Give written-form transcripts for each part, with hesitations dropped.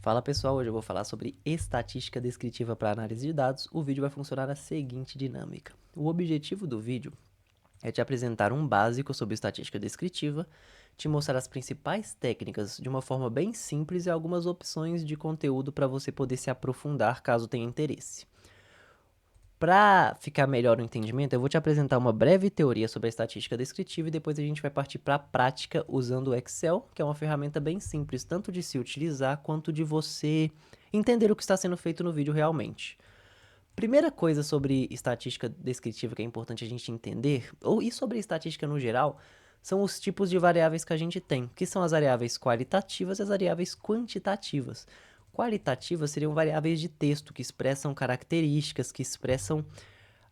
Fala pessoal, hoje eu vou falar sobre estatística descritiva para análise de dados. O vídeo vai funcionar na seguinte dinâmica. O objetivo do vídeo é te apresentar um básico sobre estatística descritiva, te mostrar as principais técnicas de uma forma bem simples e algumas opções de conteúdo para você poder se aprofundar caso tenha interesse. Para ficar melhor o entendimento, eu vou te apresentar uma breve teoria sobre a estatística descritiva e depois a gente vai partir para a prática usando o Excel, que é uma ferramenta bem simples, tanto de se utilizar quanto de você entender o que está sendo feito no vídeo realmente. Primeira coisa sobre estatística descritiva que é importante a gente entender, e sobre estatística no geral, são os tipos de variáveis que a gente tem, que são as variáveis qualitativas e as variáveis quantitativas. Qualitativas seriam variáveis de texto, que expressam características, que expressam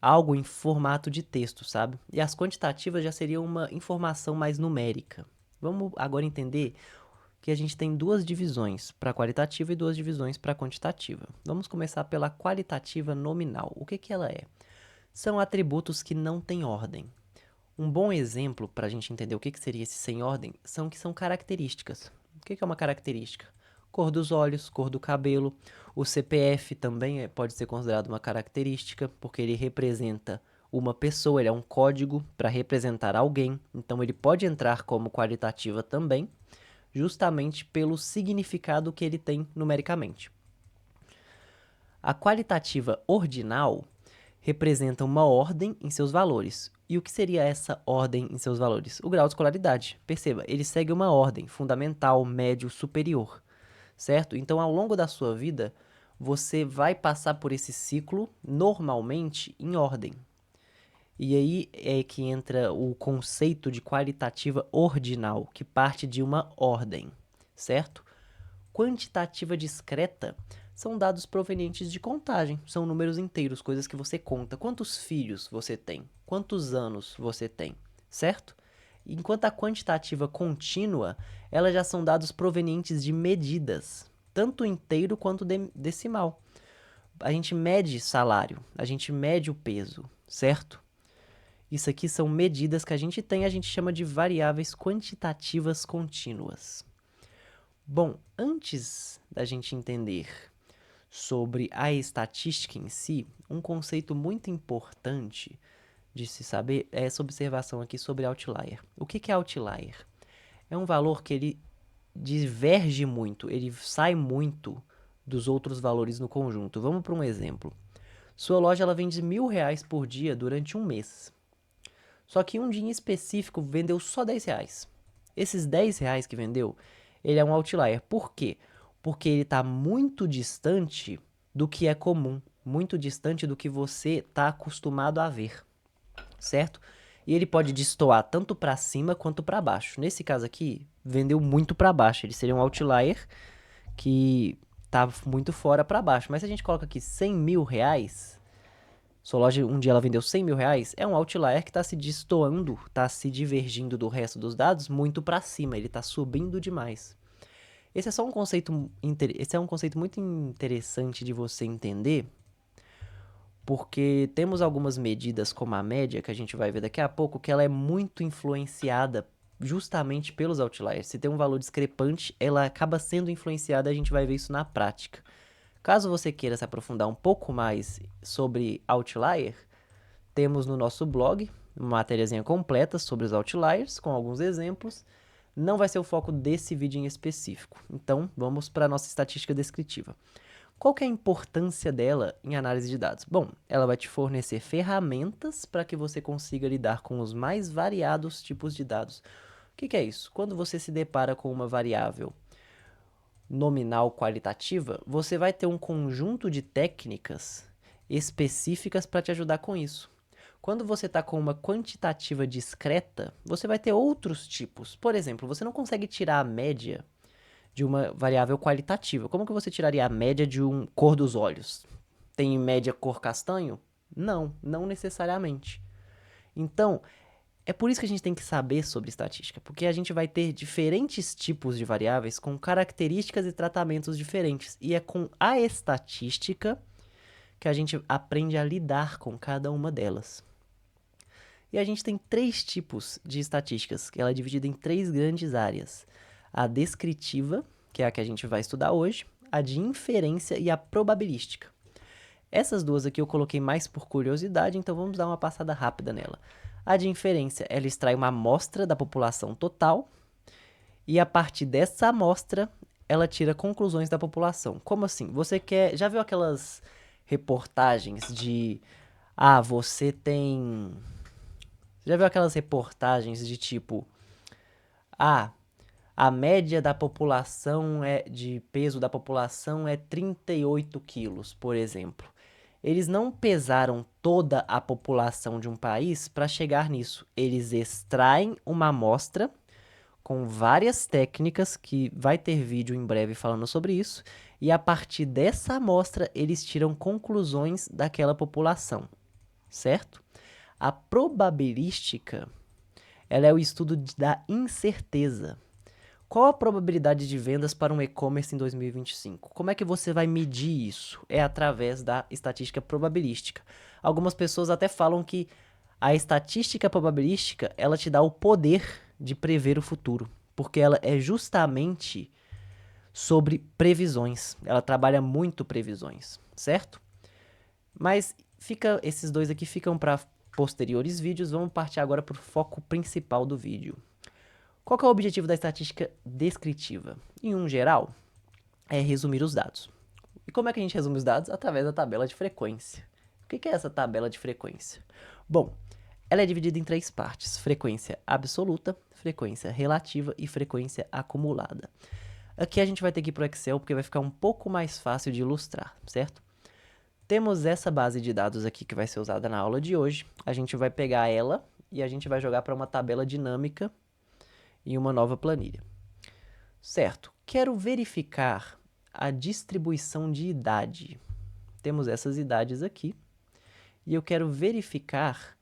algo em formato de texto, sabe? E as quantitativas já seriam uma informação mais numérica. Vamos agora entender que a gente tem duas divisões para qualitativa e duas divisões para quantitativa. Vamos começar pela qualitativa nominal. O que ela é? São atributos que não têm ordem. Um bom exemplo para a gente entender o que seria esse sem ordem são características. O que é uma característica? Cor dos olhos, cor do cabelo. O CPF também pode ser considerado uma característica, porque ele representa uma pessoa, ele é um código para representar alguém. Então ele pode entrar como qualitativa também, justamente pelo significado que ele tem numericamente. A qualitativa ordinal representa uma ordem em seus valores. E o que seria essa ordem em seus valores? O grau de escolaridade. Perceba, ele segue uma ordem fundamental, médio, superior, certo? Então, ao longo da sua vida, você vai passar por esse ciclo normalmente em ordem. E aí é que entra o conceito de qualitativa ordinal, que parte de uma ordem, certo? Quantitativa discreta são dados provenientes de contagem, são números inteiros, coisas que você conta. Quantos filhos você tem? Quantos anos você tem? Certo? Enquanto a quantitativa contínua, elas já são dados provenientes de medidas, tanto inteiro quanto decimal. A gente mede salário, a gente mede o peso, certo? Isso aqui são medidas que a gente chama de variáveis quantitativas contínuas. Bom, antes da gente entender sobre a estatística em si, um conceito muito importante de se saber é essa observação aqui sobre outlier. O que é outlier? É um valor que ele diverge muito, ele sai muito dos outros valores no conjunto. Vamos para um exemplo. Sua loja ela vende R$ 1.000 por dia durante um mês. Só que um dia em específico vendeu só R$ 10. Esses R$ 10 que vendeu, ele é um outlier. Por quê? Porque ele está muito distante do que é comum, muito distante do que você está acostumado a ver, certo? E ele pode destoar tanto para cima quanto para baixo. Nesse caso aqui, vendeu muito para baixo. Ele seria um outlier que está muito fora para baixo. Mas se a gente coloca aqui R$ 100.000, sua loja um dia ela vendeu R$ 100.000, é um outlier que está se destoando, está se divergindo do resto dos dados muito para cima, ele está subindo demais. Esse é um conceito muito interessante de você entender, porque temos algumas medidas como a média, que a gente vai ver daqui a pouco, que ela é muito influenciada justamente pelos outliers. Se tem um valor discrepante, ela acaba sendo influenciada, a gente vai ver isso na prática. Caso você queira se aprofundar um pouco mais sobre outlier, temos no nosso blog uma matériazinha completa sobre os outliers, com alguns exemplos. Não vai ser o foco desse vídeo em específico. Então, vamos para a nossa estatística descritiva. Qual que é a importância dela em análise de dados? Bom, ela vai te fornecer ferramentas para que você consiga lidar com os mais variados tipos de dados. O que é isso? Quando você se depara com uma variável nominal qualitativa, você vai ter um conjunto de técnicas específicas para te ajudar com isso. Quando você está com uma quantitativa discreta, você vai ter outros tipos. Por exemplo, você não consegue tirar a média de uma variável qualitativa. Como que você tiraria a média de cor dos olhos? Tem média cor castanho? Não, não necessariamente. Então, é por isso que a gente tem que saber sobre estatística, porque a gente vai ter diferentes tipos de variáveis com características e tratamentos diferentes. E é com a estatística que a gente aprende a lidar com cada uma delas. E a gente tem três tipos de estatísticas, que ela é dividida em três grandes áreas. A descritiva, que é a que a gente vai estudar hoje, a de inferência e a probabilística. Essas duas aqui eu coloquei mais por curiosidade, então vamos dar uma passada rápida nela. A de inferência, ela extrai uma amostra da população total e a partir dessa amostra, ela tira conclusões da população. Como assim? Já viu aquelas reportagens de... Ah, você tem... Já viu aquelas reportagens de tipo... Ah, a média da população de peso da população é 38 quilos, por exemplo. Eles não pesaram toda a população de um país para chegar nisso. Eles extraem uma amostra com várias técnicas, que vai ter vídeo em breve falando sobre isso, e a partir dessa amostra eles tiram conclusões daquela população, certo? A probabilística, ela é o estudo da incerteza. Qual a probabilidade de vendas para um e-commerce em 2025? Como é que você vai medir isso? É através da estatística probabilística. Algumas pessoas até falam que a estatística probabilística, ela te dá o poder de prever o futuro, porque ela é justamente sobre previsões. Ela trabalha muito previsões, certo? Mas esses dois aqui ficam para posteriores vídeos. Vamos partir agora para o foco principal do vídeo. Qual que é o objetivo da estatística descritiva? Em um geral, é resumir os dados. E como é que a gente resume os dados? Através da tabela de frequência. O que é essa tabela de frequência? Bom, ela é dividida em 3 partes: frequência absoluta, frequência relativa e frequência acumulada. Aqui a gente vai ter que ir para o Excel porque vai ficar um pouco mais fácil de ilustrar, certo? Temos essa base de dados aqui que vai ser usada na aula de hoje. A gente vai pegar ela e a gente vai jogar para uma tabela dinâmica em uma nova planilha. Certo, quero verificar a distribuição de idade. Temos essas idades aqui e eu quero verificar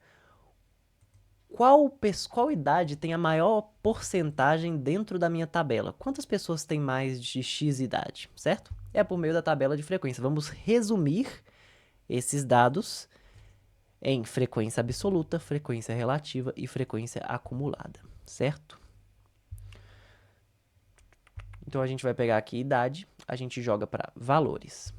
qual idade tem a maior porcentagem dentro da minha tabela. Quantas pessoas têm mais de X idade, certo? É por meio da tabela de frequência. Vamos resumir esses dados em frequência absoluta, frequência relativa e frequência acumulada, certo? Então a gente vai pegar aqui idade, a gente joga para valores.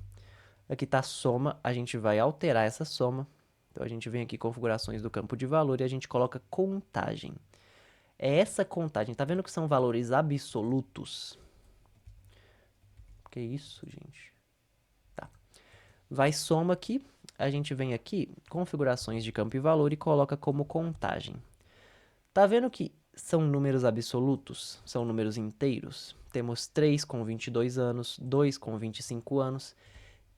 Aqui está soma, a gente vai alterar essa soma. Então a gente vem aqui configurações do campo de valor e a gente coloca contagem. É essa contagem, tá vendo que são valores absolutos? Que isso, gente? Tá. Vai soma aqui, a gente vem aqui, configurações de campo e valor e coloca como contagem. Tá vendo que são números absolutos? São números inteiros? Temos 3 com 22 anos, 2 com 25 anos.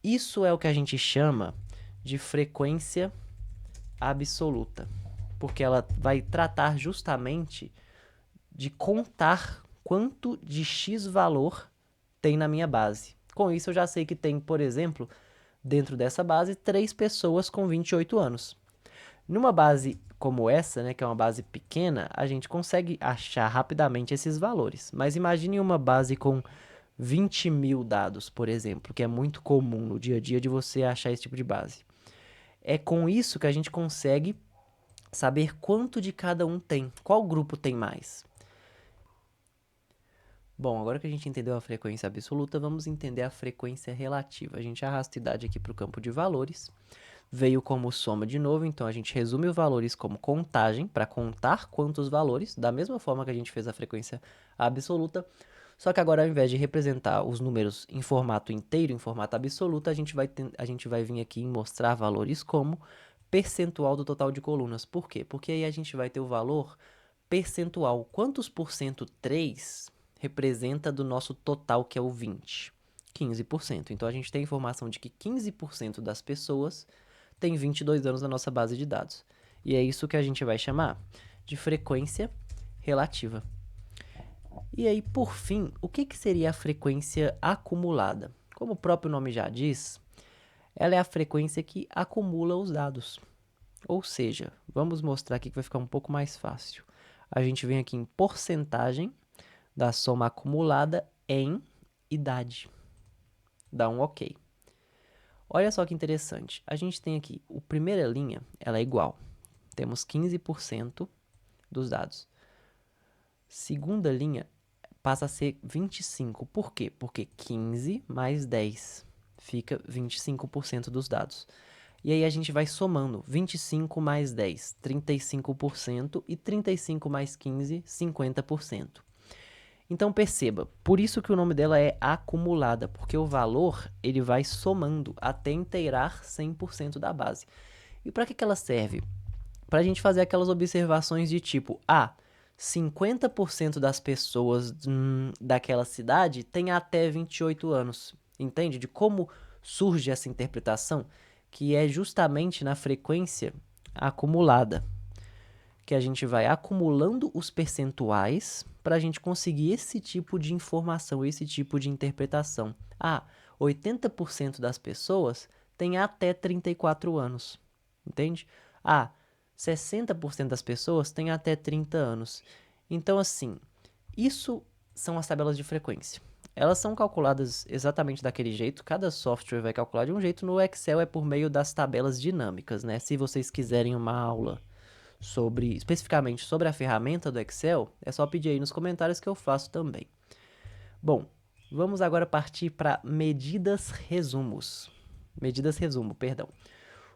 Isso é o que a gente chama de frequência absoluta, porque ela vai tratar justamente de contar quanto de X valor tem na minha base. Com isso eu já sei que tem, por exemplo, dentro dessa base, 3 pessoas com 28 anos. Numa base como essa, né, que é uma base pequena, a gente consegue achar rapidamente esses valores. Mas imagine uma base com 20 mil dados, por exemplo, que é muito comum no dia a dia de você achar esse tipo de base. É com isso que a gente consegue saber quanto de cada um tem, qual grupo tem mais. Bom, agora que a gente entendeu a frequência absoluta, vamos entender a frequência relativa. A gente arrasta a idade aqui para o campo de valores, veio como soma de novo, então a gente resume os valores como contagem, para contar quantos valores, da mesma forma que a gente fez a frequência absoluta, só que agora ao invés de representar os números em formato inteiro, em formato absoluto, a gente vai vir aqui e mostrar valores como percentual do total de colunas. Por quê? Porque aí a gente vai ter o valor percentual. Quantos por cento 3 representa do nosso total, que é o 20? 15%. Então a gente tem a informação de que 15% das pessoas tem 22 anos na nossa base de dados. E é isso que a gente vai chamar de frequência relativa. E aí, por fim, o que seria a frequência acumulada? Como o próprio nome já diz, ela é a frequência que acumula os dados. Ou seja, vamos mostrar aqui que vai ficar um pouco mais fácil. A gente vem aqui em porcentagem da soma acumulada em idade. Dá um OK. Olha só que interessante. A gente tem aqui, a primeira linha, ela é igual. Temos 15% dos dados. Segunda linha passa a ser 25. Por quê? Porque 15 mais 10 fica 25% dos dados. E aí a gente vai somando 25 mais 10, 35%, e 35 mais 15, 50%. Então perceba, por isso que o nome dela é acumulada, porque o valor ele vai somando até inteirar 100% da base. E para que ela serve? Para a gente fazer aquelas observações de tipo, 50% das pessoas daquela cidade têm até 28 anos. Entende? De como surge essa interpretação, que é justamente na frequência acumulada, que a gente vai acumulando os percentuais para a gente conseguir esse tipo de informação, esse tipo de interpretação. 80% das pessoas têm até 34 anos. Entende? 60% das pessoas têm até 30 anos. Então, assim, isso são as tabelas de frequência. Elas são calculadas exatamente daquele jeito, cada software vai calcular de um jeito. No Excel é por meio das tabelas dinâmicas, né? Se vocês quiserem uma aula especificamente sobre a ferramenta do Excel, é só pedir aí nos comentários que eu faço também. Bom, vamos agora partir para medidas resumos. Medidas resumo, perdão.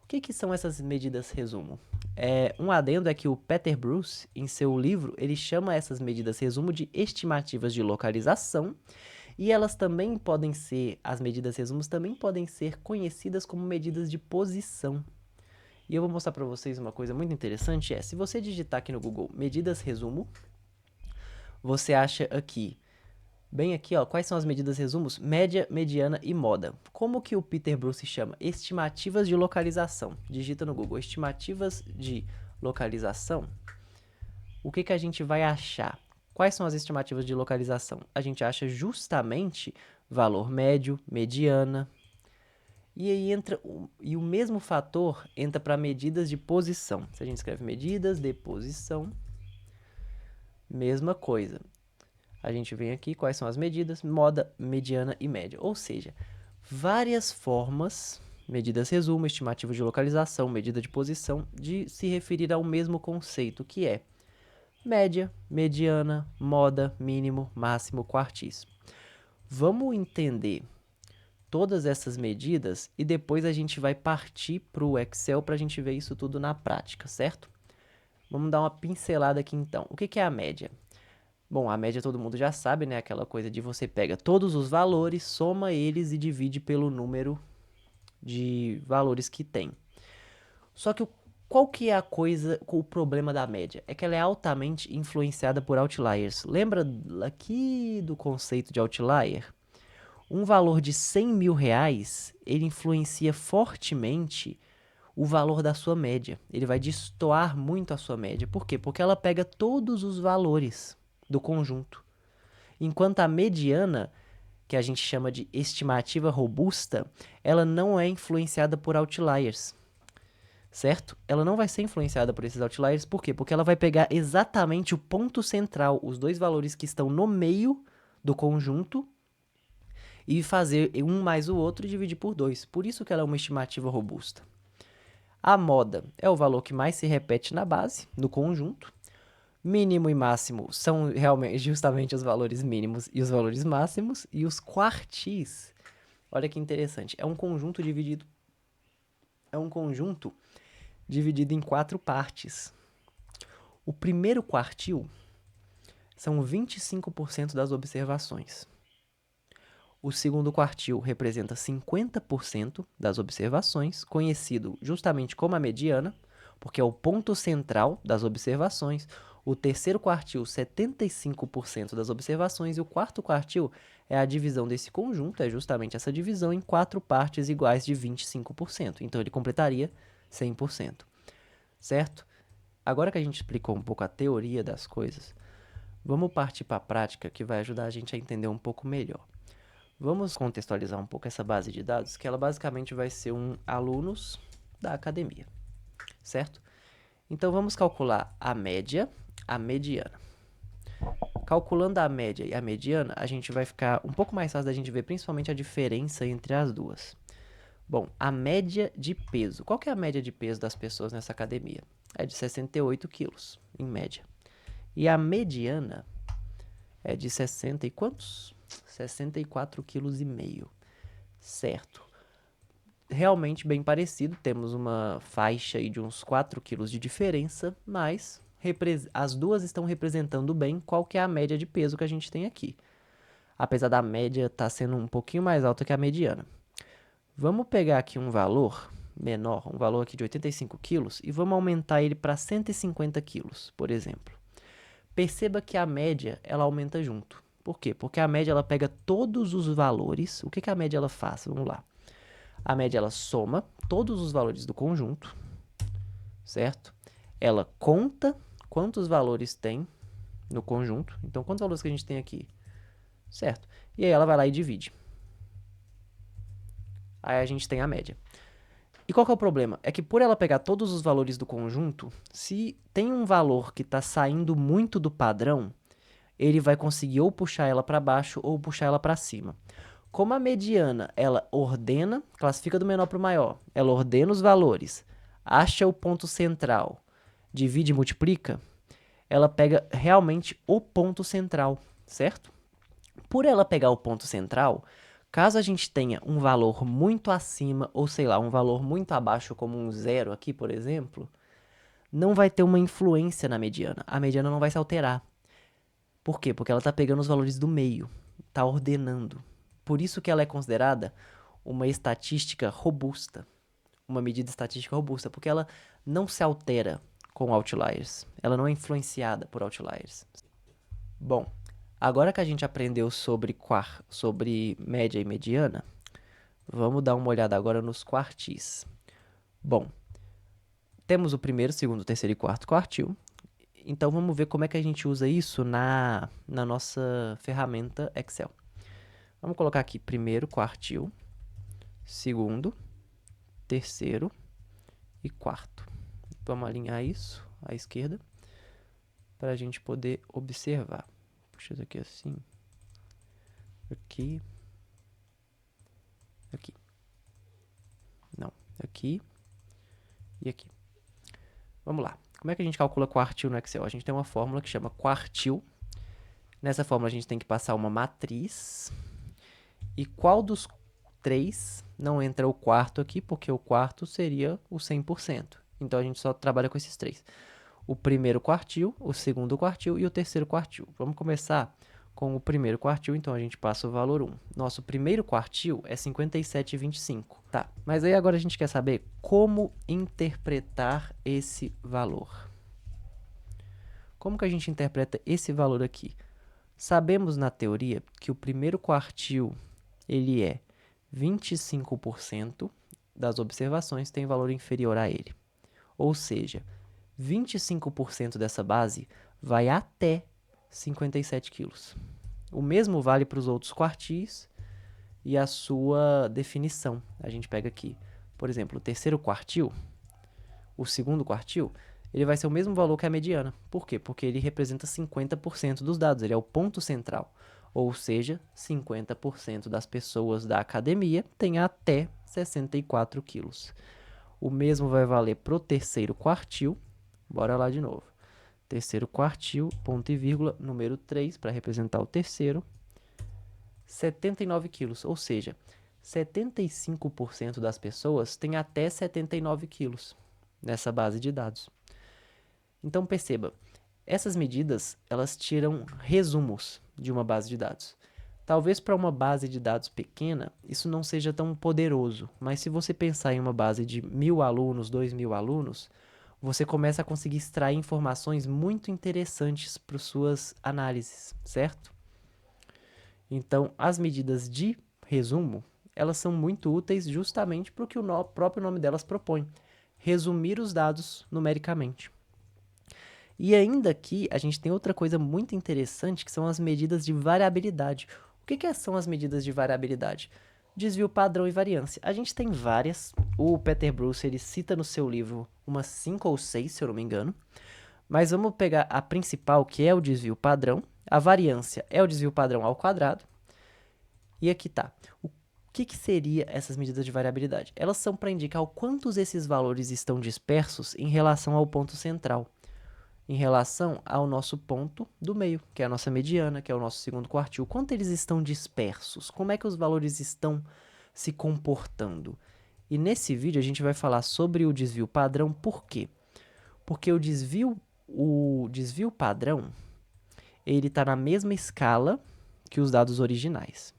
O que são essas medidas resumo? Um adendo é que o Peter Bruce, em seu livro, ele chama essas medidas resumo de estimativas de localização, e elas também podem ser, as medidas resumos também podem ser conhecidas como medidas de posição. E eu vou mostrar para vocês uma coisa muito interessante, se você digitar aqui no Google medidas resumo, você acha aqui, bem aqui, quais são as medidas resumos? Média, mediana e moda. Como que o Peter Bruce chama? Estimativas de localização. Digita no Google, estimativas de localização. O que a gente vai achar? Quais são as estimativas de localização? A gente acha justamente valor médio, mediana, e aí e o mesmo fator entra para medidas de posição. Se a gente escreve medidas de posição, mesma coisa. A gente vem aqui, quais são as medidas? Moda, mediana e média. Ou seja, várias formas, medidas resumo, estimativa de localização, medida de posição, de se referir ao mesmo conceito, que é média, mediana, moda, mínimo, máximo, quartis. Vamos entender todas essas medidas e depois a gente vai partir para o Excel para a gente ver isso tudo na prática, certo? Vamos dar uma pincelada aqui então. O que é a média? Bom, a média todo mundo já sabe, né? Aquela coisa de você pega todos os valores, soma eles e divide pelo número de valores que tem. Só que qual que é o problema da média? É que ela é altamente influenciada por outliers. Lembra aqui do conceito de outlier? Um valor de 100 mil reais, ele influencia fortemente o valor da sua média. Ele vai destoar muito a sua média. Por quê? Porque ela pega todos os valores do conjunto. Enquanto a mediana, que a gente chama de estimativa robusta, ela não é influenciada por outliers, certo? Ela não vai ser influenciada por esses outliers, por quê? Porque ela vai pegar exatamente o ponto central, os dois valores que estão no meio do conjunto, e fazer um mais o outro e dividir por 2. Por isso que ela é uma estimativa robusta. A moda é o valor que mais se repete na base, no conjunto. Mínimo e máximo são realmente justamente os valores mínimos e os valores máximos. E os quartis, olha que interessante, é um conjunto dividido em 4 partes. O primeiro quartil são 25% das observações. O segundo quartil representa 50% das observações, conhecido justamente como a mediana, porque é o ponto central das observações. O terceiro quartil, 75% das observações. E o quarto quartil é a divisão desse conjunto, é justamente essa divisão em 4 partes iguais de 25%. Então, ele completaria 100%. Certo? Agora que a gente explicou um pouco a teoria das coisas, vamos partir para a prática, que vai ajudar a gente a entender um pouco melhor. Vamos contextualizar um pouco essa base de dados, que ela basicamente vai ser alunos da academia, certo? Então, vamos calcular a média, a mediana. Calculando a média e a mediana, a gente vai ficar um pouco mais fácil da gente ver principalmente a diferença entre as duas. Bom, a média de peso. Qual que é a média de peso das pessoas nessa academia? É de 68 quilos, em média. E a mediana é de 60 e quantos? 64,5 kg. Certo. Realmente bem parecido, temos uma faixa aí de uns 4 quilos de diferença, mas as duas estão representando bem qual que é a média de peso que a gente tem aqui. Apesar da média estar sendo um pouquinho mais alta que a mediana. Vamos pegar aqui um valor menor, um valor aqui de 85 quilos, e vamos aumentar ele para 150 quilos, por exemplo. Perceba que a média, ela aumenta junto. Por quê? Porque a média, ela pega todos os valores. O que a média, ela faz? Vamos lá. A média, ela soma todos os valores do conjunto, certo? Ela conta quantos valores tem no conjunto. Então, quantos valores que a gente tem aqui? Certo? E aí ela vai lá e divide. Aí a gente tem a média. E qual que é o problema? É que por ela pegar todos os valores do conjunto, se tem um valor que está saindo muito do padrão, ele vai conseguir ou puxar ela para baixo ou puxar ela para cima. Como a mediana, ela ordena, classifica do menor para o maior, ela ordena os valores, acha o ponto central, divide e multiplica, ela pega realmente o ponto central, certo? Por ela pegar o ponto central, caso a gente tenha um valor muito acima, ou sei lá, um valor muito abaixo, como um zero aqui, por exemplo, não vai ter uma influência na mediana. A mediana não vai se alterar. Por quê? Porque ela está pegando os valores do meio, está ordenando. Por isso que ela é considerada uma estatística robusta, uma medida estatística robusta, porque ela não se altera com outliers, ela não é influenciada por outliers. Bom, agora que a gente aprendeu sobre média e mediana, vamos dar uma olhada agora nos quartis. Bom, temos o primeiro, segundo, terceiro e quarto quartil. Então vamos ver como é que a gente usa isso na nossa ferramenta Excel. Vamos colocar aqui primeiro quartil, segundo, terceiro e quarto. Vamos alinhar isso à esquerda para a gente poder observar. Puxa isso aqui assim. Aqui. Aqui. Não, aqui e aqui. Vamos lá. Como é que a gente calcula quartil no Excel? A gente tem uma fórmula que chama quartil. Nessa fórmula a gente tem que passar uma matriz. E qual dos três não entra o quarto aqui? Porque o quarto seria o 100%. Então a gente só trabalha com esses três. O primeiro quartil, o segundo quartil e o terceiro quartil. Vamos começar com o primeiro quartil, então a gente passa o valor 1. Nosso primeiro quartil é 57,25. Tá, mas aí agora a gente quer saber como interpretar esse valor. Como que a gente interpreta esse valor aqui? Sabemos na teoria que o primeiro quartil ele é 25% das observações têm valor inferior a ele. Ou seja, 25% dessa base vai até 57 quilos. O mesmo vale para os outros quartis e a sua definição. A gente pega aqui, por exemplo, o terceiro quartil, o segundo quartil, ele vai ser o mesmo valor que a mediana. Por quê? Porque ele representa 50% dos dados, ele é o ponto central. Ou seja, 50% das pessoas da academia têm até 64 quilos. O mesmo vai valer para o terceiro quartil. Bora lá de novo. Terceiro quartil, ponto e vírgula, número 3, para representar o terceiro. 79 quilos, ou seja, 75% das pessoas têm até 79 quilos nessa base de dados. Então perceba, essas medidas elas tiram resumos de uma base de dados. Talvez para uma base de dados pequena isso não seja tão poderoso, mas se você pensar em uma base de 1.000 alunos, 2.000 alunos, você começa a conseguir extrair informações muito interessantes para suas análises, certo? Então, as medidas de resumo, elas são muito úteis justamente para o que o próprio nome delas propõe, resumir os dados numericamente. E ainda aqui, a gente tem outra coisa muito interessante, que são as medidas de variabilidade. O que são as medidas de variabilidade? Desvio padrão e variância. A gente tem várias. O Peter Bruce, ele cita no seu livro umas 5 ou 6, se eu não me engano. Mas vamos pegar a principal, que é o desvio padrão. A variância é o desvio padrão ao quadrado. E aqui tá. O que seria essas medidas de variabilidade? Elas são para indicar o quantos esses valores estão dispersos em relação ao ponto central. em relação ao nosso ponto do meio, que é a nossa mediana, que é o nosso segundo quartil. Quanto eles estão dispersos? Como é que os valores estão se comportando? E nesse vídeo a gente vai falar sobre o desvio padrão. Por quê? Porque o desvio padrão, ele está na mesma escala que os dados originais.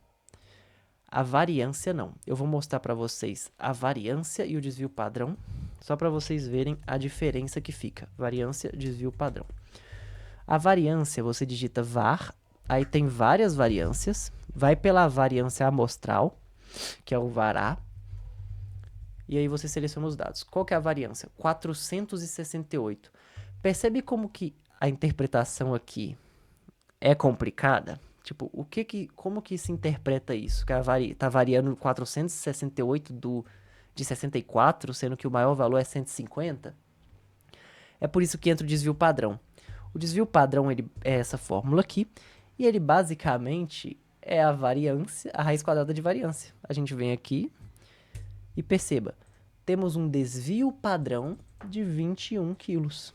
A variância não. Eu vou mostrar para vocês a variância e o desvio padrão, só para vocês verem a diferença que fica. Variância, desvio padrão. A variância, você digita var, aí tem várias variâncias, vai pela variância amostral, que é o vará, e aí você seleciona os dados. Qual que é a variância? 468. Percebe como que a interpretação aqui é complicada? Tipo, como que se interpreta isso? Que tá variando 468 de 64, sendo que o maior valor é 150? É por isso que entra o desvio padrão. O desvio padrão ele é essa fórmula aqui, e ele basicamente é a variância, a raiz quadrada de variância. A gente vem aqui e perceba, temos um desvio padrão de 21 quilos.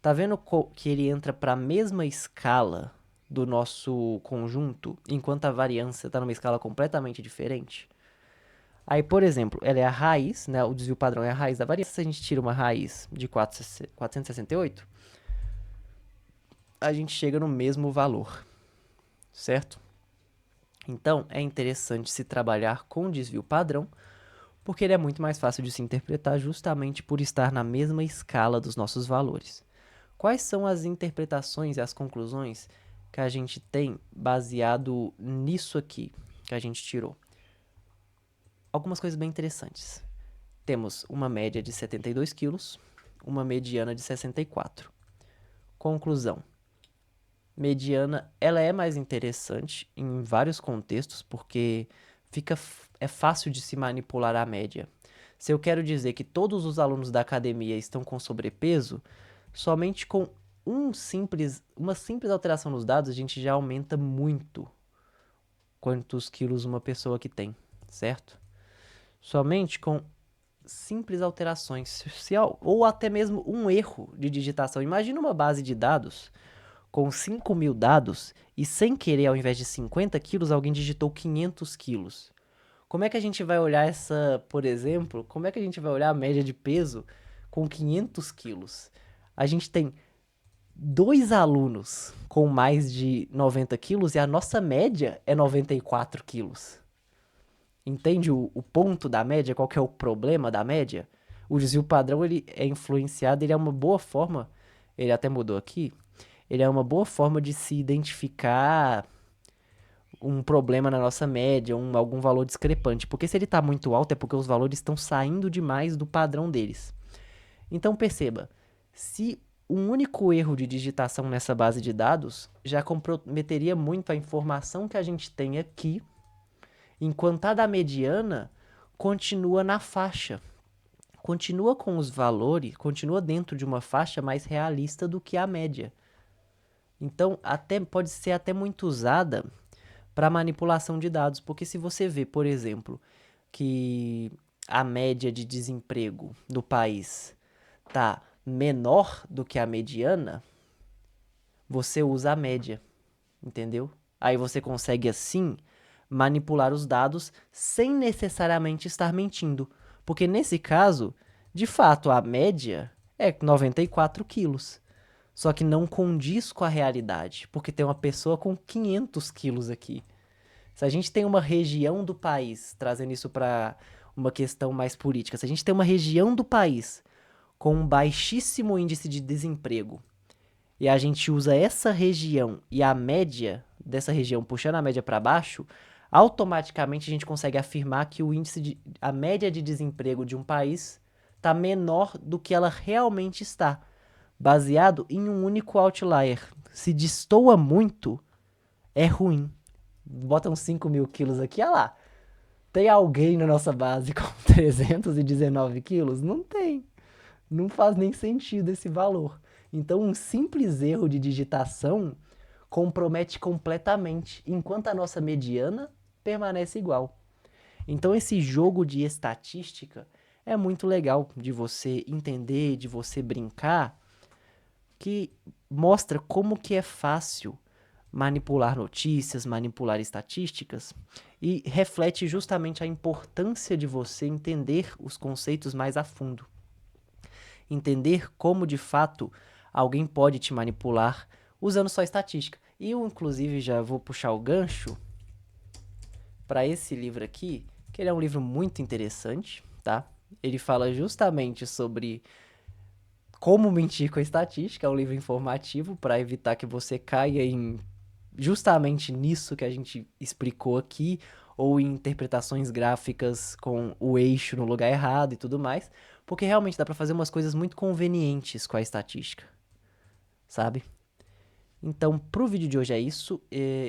Tá vendo que ele entra para a mesma escala do nosso conjunto, enquanto a variância está numa escala completamente diferente? Aí, por exemplo, ela é a raiz, né? O desvio padrão é a raiz da variância. Se a gente tira uma raiz de 468, a gente chega no mesmo valor, certo? Então, é interessante se trabalhar com desvio padrão, porque ele é muito mais fácil de se interpretar justamente por estar na mesma escala dos nossos valores. Quais são as interpretações e as conclusões que a gente tem baseado nisso aqui que a gente tirou? Algumas coisas bem interessantes. Temos uma média de 72 quilos, uma mediana de 64. Conclusão. Mediana, ela é mais interessante em vários contextos, porque é fácil de se manipular a média. Se eu quero dizer que todos os alunos da academia estão com sobrepeso, somente com uma simples alteração nos dados, a gente já aumenta muito quantos quilos uma pessoa que tem, certo? Somente com simples alterações, ou até mesmo um erro de digitação. Imagina uma base de dados com 5.000 dados e sem querer, ao invés de 50 quilos, alguém digitou 500 quilos. Como é que a gente vai olhar por exemplo, como é que a gente vai olhar a média de peso com 500 quilos? A gente tem 2 alunos com mais de 90 quilos e a nossa média é 94 quilos. Entende o ponto da média? Qual que é o problema da média? O desvio padrão ele é influenciado, ele é uma boa forma, ele até mudou aqui, ele é uma boa forma de se identificar um problema na nossa média, algum valor discrepante. Porque se ele está muito alto é porque os valores estão saindo demais do padrão deles. Então perceba, se um único erro de digitação nessa base de dados já comprometeria muito a informação que a gente tem aqui, enquanto a da mediana continua na faixa. Continua com os valores, continua dentro de uma faixa mais realista do que a média. Então, pode ser até muito usada para manipulação de dados, porque se você vê, por exemplo, que a média de desemprego do país está menor do que a mediana, você usa a média, entendeu? Aí você consegue, assim, manipular os dados sem necessariamente estar mentindo. Porque nesse caso, de fato, a média é 94 quilos. Só que não condiz com a realidade, porque tem uma pessoa com 500 quilos aqui. Se a gente tem uma região do país, trazendo isso para uma questão mais política, se a gente tem uma região do país com um baixíssimo índice de desemprego, e a gente usa essa região e a média dessa região puxando a média para baixo, automaticamente a gente consegue afirmar que a média de desemprego de um país está menor do que ela realmente está, baseado em um único outlier. Se destoa muito, é ruim. Bota uns 5.000 quilos aqui, olha lá. Tem alguém na nossa base com 319 quilos? Não tem. Não faz nem sentido esse valor. Então, um simples erro de digitação compromete completamente, enquanto a nossa mediana permanece igual. Então, esse jogo de estatística é muito legal de você entender, de você brincar, que mostra como que é fácil manipular notícias, manipular estatísticas e reflete justamente a importância de você entender os conceitos mais a fundo. Entender como de fato alguém pode te manipular usando só estatística. E eu, inclusive, já vou puxar o gancho para esse livro aqui, que ele é um livro muito interessante, tá? Ele fala justamente sobre como mentir com a estatística, é um livro informativo para evitar que você caia em justamente nisso que a gente explicou aqui, ou em interpretações gráficas com o eixo no lugar errado e tudo mais, porque realmente dá para fazer umas coisas muito convenientes com a estatística, sabe? Então, pro vídeo de hoje é isso.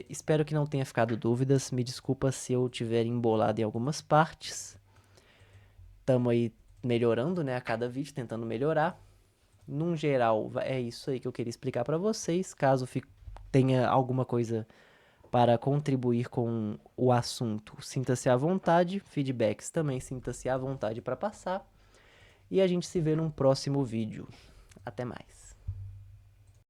Espero que não tenha ficado dúvidas. Me desculpa se eu tiver embolado em algumas partes. Tamo aí melhorando, né, a cada vídeo, tentando melhorar. Num geral, é isso aí que eu queria explicar para vocês. Caso tenha alguma coisa para contribuir com o assunto, sinta-se à vontade. Feedbacks também, sinta-se à vontade para passar. E a gente se vê num próximo vídeo. Até mais.